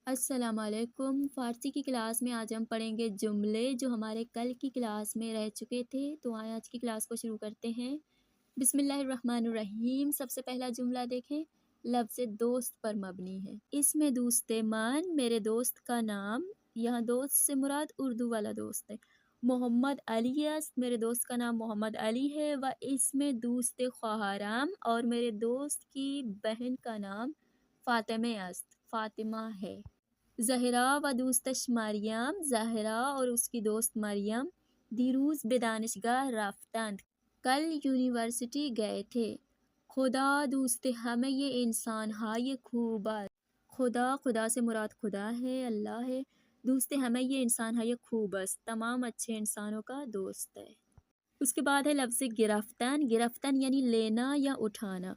السلام علیکم۔ فارسی کی کلاس میں آج ہم پڑھیں گے جملے جو ہمارے کل کی کلاس میں رہ چکے تھے، تو آج کی کلاس کو شروع کرتے ہیں۔ بسم اللہ الرحمن الرحیم۔ سب سے پہلا جملہ دیکھیں، لفظ دوست پر مبنی ہے۔ اس میں دوست من، میرے دوست کا نام، یہاں دوست سے مراد اردو والا دوست ہے، محمد علی است، میرے دوست کا نام محمد علی ہے، و اس میں دوست خواہرام، اور میرے دوست کی بہن کا نام فاطمہ است، فاطمہ ہے۔ زہرا و دوستش مریم، زہرا اور اس کی دوست مریم دیروز به دانشگاه رفتند، کل یونیورسٹی گئے تھے۔ خدا دوست ہمیں یہ انسان های خوب است، خدا سے مراد خدا ہے، اللہ ہے، دوست ہمیں یہ انسان های خوب است، تمام اچھے انسانوں کا دوست ہے۔ اس کے بعد ہے لفظ گرفتن، گرفتن یعنی لینا یا اٹھانا۔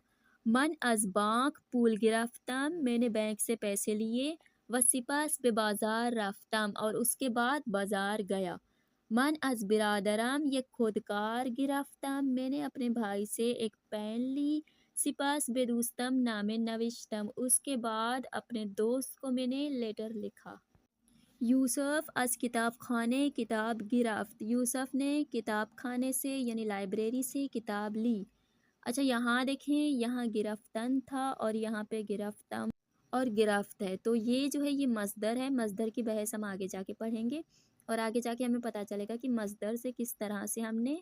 من از بانک پول گرفتم، میں نے بینک سے پیسے لیے، و سپس به بازار رفتم، اور اس کے بعد بازار گیا۔ من از برادرم یک خودکار گرفتم، میں نے اپنے بھائی سے ایک پین لی، سپس به دوستم نامه نوشتم، اس کے بعد اپنے دوست کو میں نے لیٹر لکھا۔ یوسف از کتاب خانے کتاب گرفت، یوسف نے کتاب خانے سے یعنی لائبریری سے کتاب لی۔ اچھا یہاں دیکھیں، یہاں گرفتن تھا اور یہاں پہ گرفتم اور گرفت ہے، تو یہ جو ہے یہ مصدر ہے۔ مصدر کی بحث ہم آگے جا کے پڑھیں گے، اور آگے جا کے ہمیں پتہ چلے گا کہ مصدر سے کس طرح سے ہم نے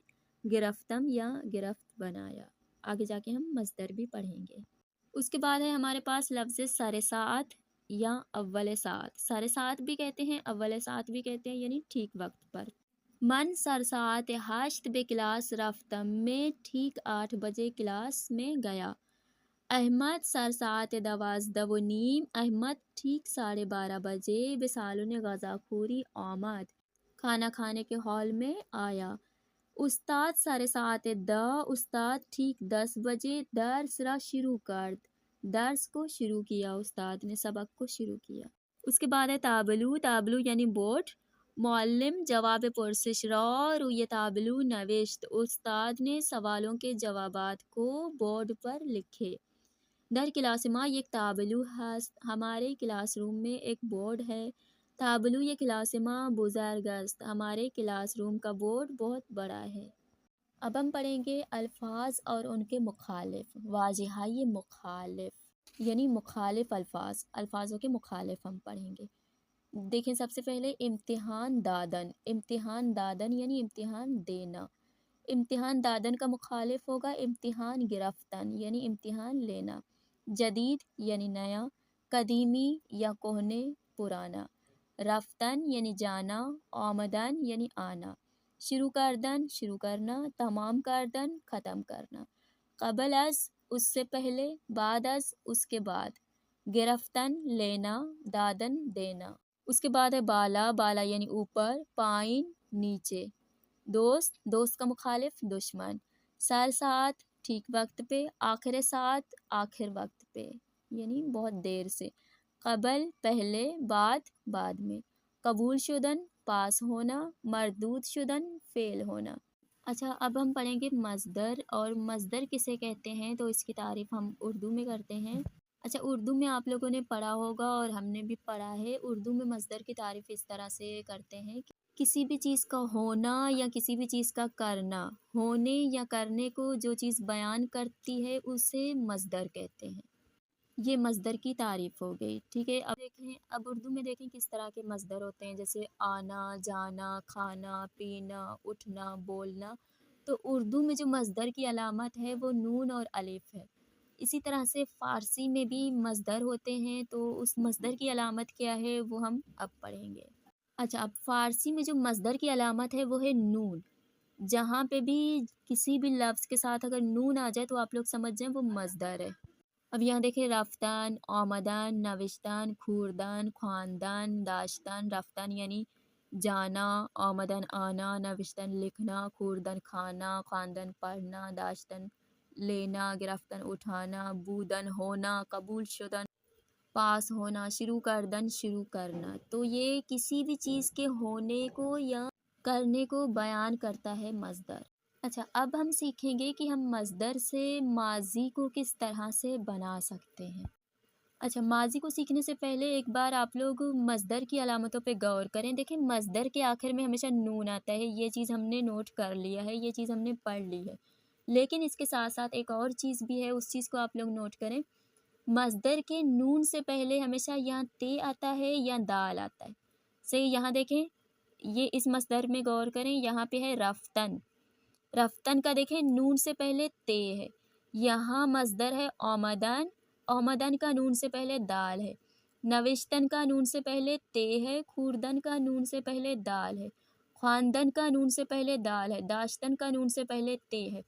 گرفتم یا گرفت بنایا۔ آگے جا کے ہم مصدر بھی پڑھیں گے۔ اس کے بعد ہے ہمارے پاس لفظ سر ساعت یا اول ساعت۔ سر ساعت بھی کہتے ہیں، اول ساعت بھی کہتے ہیں، یعنی ٹھیک وقت پر۔ من سر ساعت 8 به کلاس رفتم، میں ٹھیک 8 بجے کلاس میں گیا۔ احمد سر ساعت 12:15، احمد ٹھیک 12:30 بجے به سالن غذاخوری آمد، کھانا کھانے کے ہال میں آیا۔ استاد سر ساعت 10، استاد ٹھیک 10 بجے درس را شروع کرد، درس کو شروع کیا، استاد نے سبق کو شروع کیا۔ اس کے بعد ہے تابلو، تابلو یعنی بورڈ۔ معلم جواب پرسش را روی تابلو نوشت، استاد نے سوالوں کے جوابات کو بورڈ پر لکھے۔ در کلاس ما یک تابلو هست، ہمارے کلاس روم میں ایک بورڈ ہے۔ تابلو یک کلاس ما بزرگ است، ہمارے کلاس روم کا بورڈ بہت بڑا ہے۔ اب ہم پڑھیں گے الفاظ اور ان کے مخالف، واجہائی مخالف یعنی مخالف الفاظ، الفاظوں کے مخالف ہم پڑھیں گے۔ دیکھیں سب سے پہلے امتحان دادن، امتحان دادن یعنی امتحان دینا۔ امتحان دادن کا مخالف ہوگا امتحان گرفتن یعنی امتحان لینا۔ جدید یعنی نیا، قدیمی یا کہنے پرانا۔ رفتن یعنی جانا، آمدن یعنی آنا۔ شروع کردن شروع کرنا، تمام کردن ختم کرنا۔ قبل از اس سے پہلے، بعد از اس کے بعد۔ گرفتن لینا، دادن دینا۔ اس کے بعد ہے بالا، بالا یعنی اوپر، پائن نیچے۔ دوست، دوست کا مخالف دشمن۔ سر ساعت ٹھیک وقت پہ، آخر ساعت آخر وقت پہ یعنی بہت دیر سے۔ قبل پہلے، بعد بعد میں۔ قبول شدن پاس ہونا، مردود شدن فیل ہونا۔ اچھا اب ہم پڑھیں گے مصدر، اور مصدر کسے کہتے ہیں تو اس کی تعریف ہم اردو میں کرتے ہیں۔ اچھا اردو میں آپ لوگوں نے پڑھا ہوگا اور ہم نے بھی پڑھا ہے، اردو میں مصدر کی تعریف اس طرح سے کرتے ہیں کہ کسی بھی چیز کا ہونا یا کسی بھی چیز کا کرنا، ہونے یا کرنے کو جو چیز بیان کرتی ہے اسے مصدر کہتے ہیں۔ یہ مصدر کی تعریف ہو گئی، ٹھیک ہے۔ اب اردو میں دیکھیں کس طرح کے مصدر ہوتے ہیں، جیسے آنا، جانا، کھانا، پینا، اٹھنا، بولنا۔ تو اردو میں جو مصدر کی علامت ہے وہ نون اور الف ہے۔ اسی طرح سے فارسی میں بھی مصدر ہوتے ہیں، تو اس مصدر کی علامت کیا ہے وہ ہم اب پڑھیں گے۔ اچھا اب فارسی میں جو مصدر کی علامت ہے وہ ہے نون۔ جہاں پہ بھی کسی بھی لفظ کے ساتھ اگر نون آ جائے تو آپ لوگ سمجھ جائیں وہ مصدر ہے۔ اب یہاں دیکھیں رفتن، آمدن، نوشتن، خوردن، خواندن، داشتن۔ رفتن یعنی جانا، آمدن آنا، نوشتن لکھنا، خوردن کھانا، خواندن پڑھنا، داشتن لینا، گرفتن اٹھانا، بودن ہونا، قبول شدن پاس ہونا، شروع کردن شروع کرنا۔ تو یہ کسی بھی چیز کے ہونے کو یا کرنے کو بیان کرتا ہے مصدر۔ اچھا اب ہم سیکھیں گے کہ ہم مصدر سے ماضی کو کس طرح سے بنا سکتے ہیں۔ अच्छा, माज़ी को सीखने से पहले एक बार आप लोग मज़दर की अलामतों पे गौर करें। देखिए मज़दर के आखिर में हमेशा नून आता है, ये चीज़ हमने नोट कर लिया है, ये चीज़ हमने पढ़ ली है। लेकिन इसके साथ-साथ एक और चीज़ भी है, उस चीज़ को आप लोग नोट करें। मज़दर के नून से पहले हमेशा या ते आता है या दाल आता है। सही, यहाँ देखें, ये इस मज़दर में गौर करें, यहाँ पे है रफ़्तन। रफ्तन का देखें नून से पहले ते है। यहाँ मज़दर है औमदन, औमदन का नून से पहले दाल है। नविश्तन का नून से पहले ते है, खूरदन का नून से पहले दाल है। ख़्वानदन का नून से पहले दाल है, दाश्तन का नून से पहले ते है।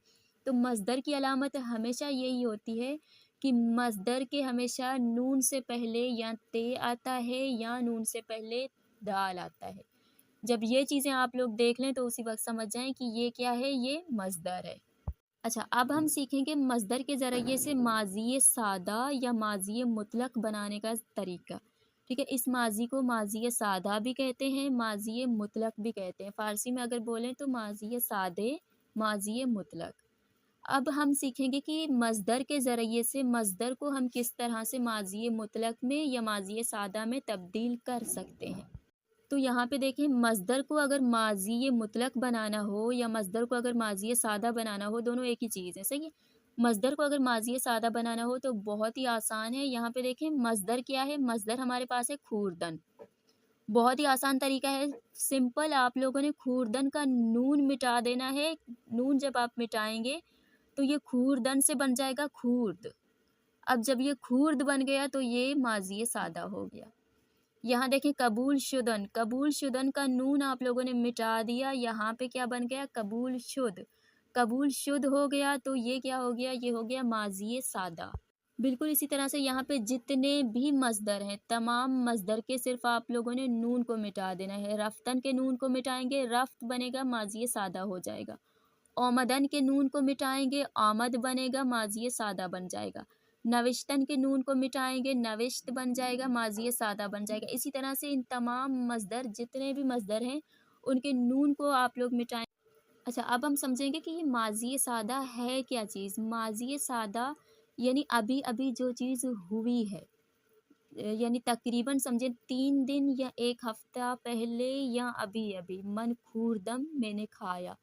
तो मज़दर की अलामत हमेशा यही होती है कि मज़दर के हमेशा नून से पहले या ते आता है या नून से पहले दाल आता है। जब ये चीज़ें आप लोग देख लें तो उसी वक़्त समझ जाएँ कि ये क्या है, ये मज़दर है। अच्छा, अब हम सीखेंगे मज़दर के ज़रिए से माज़ी सादा या माज़ी मुतलक बनाने का तरीका। ठीक है, इस माज़ी को माज़ी सादा भी कहते हैं, माज़ी मुतलक भी कहते हैं। फ़ारसी में अगर बोलें तो माज़ी सादे, माज़ी मुतलक। अब हम सीखेंगे कि मज़दर के ज़रिए से मज़दर को हम किस तरह से माज़ी मुतलक में या माज़ी सादा में तब्दील कर सकते हैं। तो यहाँ पे देखें, मज़दर को अगर माज़ी मुतलक बनाना हो या मज़दर को अगर माज़ी सादा बनाना हो, दोनों एक ही चीज़ है, सही है। मज़दर को अगर माज़ी सादा बनाना हो तो बहुत ही आसान है। यहाँ पे देखें मज़दर क्या है, मज़दर हमारे पास है खूरदन। बहुत ही आसान तरीका है, सिंपल। आप लोगों ने खूरदन का नून मिटा देना है। नून जब आप मिटाएंगे तो ये खूरदन से बन जाएगा खूर्द। अब जब ये खूर्द बन गया तो ये माज़ी सादा हो गया। यहाँ देखें कबूल शुदन का नून आप लोगों ने मिटा दिया, यहाँ पे क्या बन गया, कबूल शुद हो गया। तो ये क्या हो गया, ये हो गया माज़ी सादा। बिल्कुल इसी तरह से यहाँ पे जितने भी मज़दर हैं, तमाम मज़दर के सिर्फ आप लोगों ने नून को मिटा देना है। रफ्तन के नून को मिटाएंगे, रफ्त बनेगा, माज़ी सादा हो जाएगा। औमदन के नून को मिटाएंगे, आमद बनेगा, माज़ी सादा बन जाएगा। नविश्तन के नून को मिटाएंगे, नविश्त बन जाएगा, माज़ी सादा बन जाएगा। इसी तरह से इन तमाम मज़दर, जितने भी मज़दर हैं, उनके नून को आप लोग मिटाएं। अच्छा, अब हम समझेंगे कि ये माज़ी सादा है क्या चीज़। माज़ी सादा यानी अभी अभी जो चीज़ हुई है, यानी तकरीबन समझे 3 दिन या 1 हफ्ता पहले या अभी अभी। मन खूरदम मैंने खाया,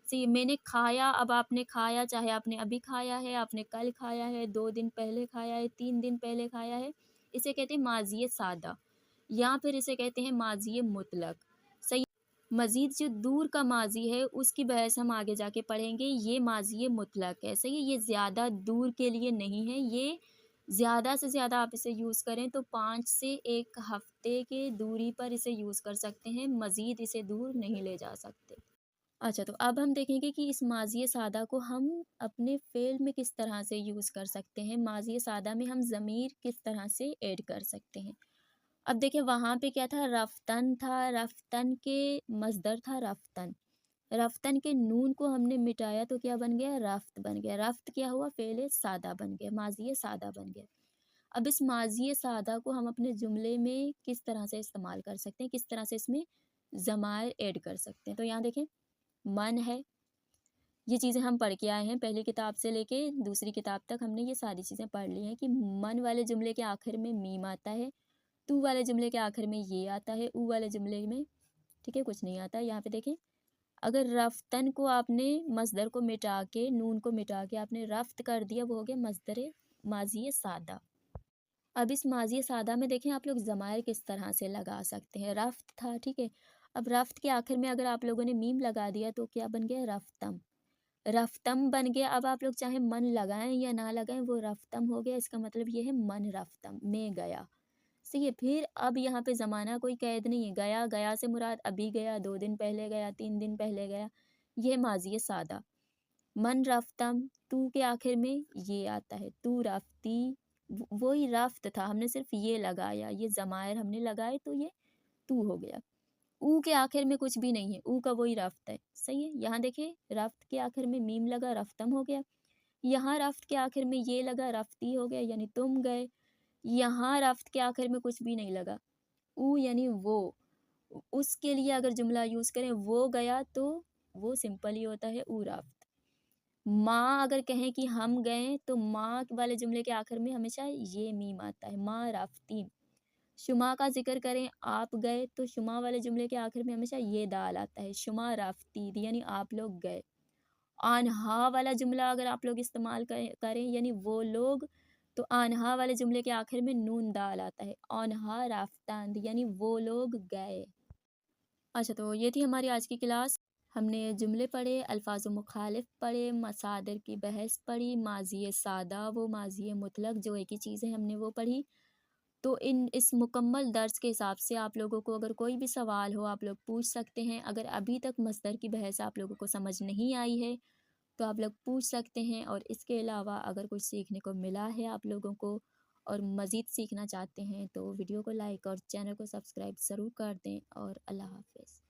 सी मैंने खाया। अब आपने खाया, चाहे आपने अभी खाया है, आपने कल खाया है, 2 दिन पहले खाया है, 3 दिन पहले खाया है, इसे कहते हैं माज़ी सादा, या फिर इसे कहते हैं माज़ी मुतलक। सही। मज़ीद जो दूर का माज़ी है उसकी बहस हम आगे जाके पढ़ेंगे। ये माज़ी मुतलक है, सही है। ये ज़्यादा दूर के लिए नहीं है, ये ज़्यादा से ज़्यादा आप इसे यूज़ करें तो 5 से 1 हफ्ते के दूरी पर इसे यूज़ कर सकते हैं, मज़ीद इसे दूर नहीं ले जा सकते। अच्छा, तो अब हम देखेंगे कि इस माज़ी सादा को हम अपने फ़ेल में किस तरह से यूज़ कर सकते हैं। माज़ी सादा में हम ज़मीर किस तरह से ऐड कर सकते हैं। अब देखिए वहाँ पे क्या था, रफ्तन था, रफ्तन के मज़दर था रफ्तन। रफ्तन के नून को हमने मिटाया तो क्या बन गया, रफ्त बन गया। रफ्त क्या हुआ, फ़ेल सादा बन गया, माज़ी सादा बन गया। अब इस माज़ी सादा को हम अपने जुमले में किस तरह से इस्तेमाल कर सकते हैं, किस तरह से इसमें ज़मायर ऐड कर सकते हैं। तो यहाँ देखें, मन है, ये चीज़ें हम पढ़ के आए हैं, पहली किताब से लेके दूसरी किताब तक हमने ये सारी चीज़ें पढ़ ली हैं कि मन वाले जुमले के आखिर में मीम आता है, तू वाले जुमले के आखिर में ये आता है, ऊ वाले जुमले में, ठीक है, कुछ नहीं आता। यहाँ पे देखें, अगर रफ्तन को आपने मज़दर को मिटा के, नून को मिटा के आपने रफ्त कर दिया, वो हो गया मज़दर माज़ी सादा। अब इस माज़ी सादा में देखें आप लोग ज़मायर किस तरह से लगा सकते हैं। रफ्त था, ठीक है, अब रफ्त के आखिर में अगर आप लोगों ने मीम लगा दिया तो क्या बन गया, रफ्तम। रफ्तम बन गया। अब आप लोग चाहे मन लगाएं या ना लगाएं, वो रफ्तम हो गया। इसका मतलब ये है मन रफ्तम में गया। सही है। फिर अब यहाँ पे ज़माना कोई कैद नहीं है, गया, गया से मुराद अभी गया, 2 दिन पहले गया, 3 दिन पहले गया, ये माज़ी सादा। मन रफ्तम, तू के आखिर में ये आता है, तू रफ्ती, वही रफ्त था, हमने सिर्फ ये लगाया, ये ज़मायर हमने लगाए तो ये तू हो गया। ऊ के आखिर में कुछ भी नहीं है, ऊ का वही रफ्त है, सही है। यहाँ देखिए, रफ्त के आखिर में मीम लगा, रफ्तम हो गया। यहाँ रफ्त के आखिर में ये लगा, रफ्ती हो गया, यानी तुम गए। यहाँ रफ्त के आखिर में कुछ भी नहीं लगा, ऊ यानी वो। उसके लिए अगर जुमला यूज़ करें वो गया तो वो सिंपल ही होता है, ऊ रफ्त। माँ अगर कहें कि हम गए तो माँ वाले जुमले के आखिर में हमेशा ये मीम आता है, माँ रफ्ती। शुमा का ज़िक्र करें आप गए तो शुमा वाले जुमले के आखिर में हमेशा ये दाल आता है, शुमा रफ्ती यानी आप लोग गए। आन्हा वाला जुमला अगर आप लोग इस्तेमाल करें यानी वो लोग, तो आन्हा वाले जुमले के आखिर में नून दाल आता है, आन्हा राफ्तांद यानी वो लोग गए। अच्छा, तो ये थी हमारी आज की क्लास। हमने जुमले पढ़े, अल्फाज मुखालिफ पढ़े, मसादर की बहस पढ़ी, माजी सादा वो माजी मुतलक जो एक ही चीज़ है हमने वो पढ़ी। तो इस मुकम्मल दर्स के हिसाब से आप लोगों को अगर कोई भी सवाल हो आप लोग पूछ सकते हैं। अगर अभी तक मस्दर की बहस आप लोगों को समझ नहीं आई है तो आप लोग पूछ सकते हैं। और इसके अलावा अगर कुछ सीखने को मिला है आप लोगों को और मज़ीद सीखना चाहते हैं तो वीडियो को लाइक और चैनल को सब्सक्राइब ज़रूर कर दें। और अल्लाह हाफ़िज़।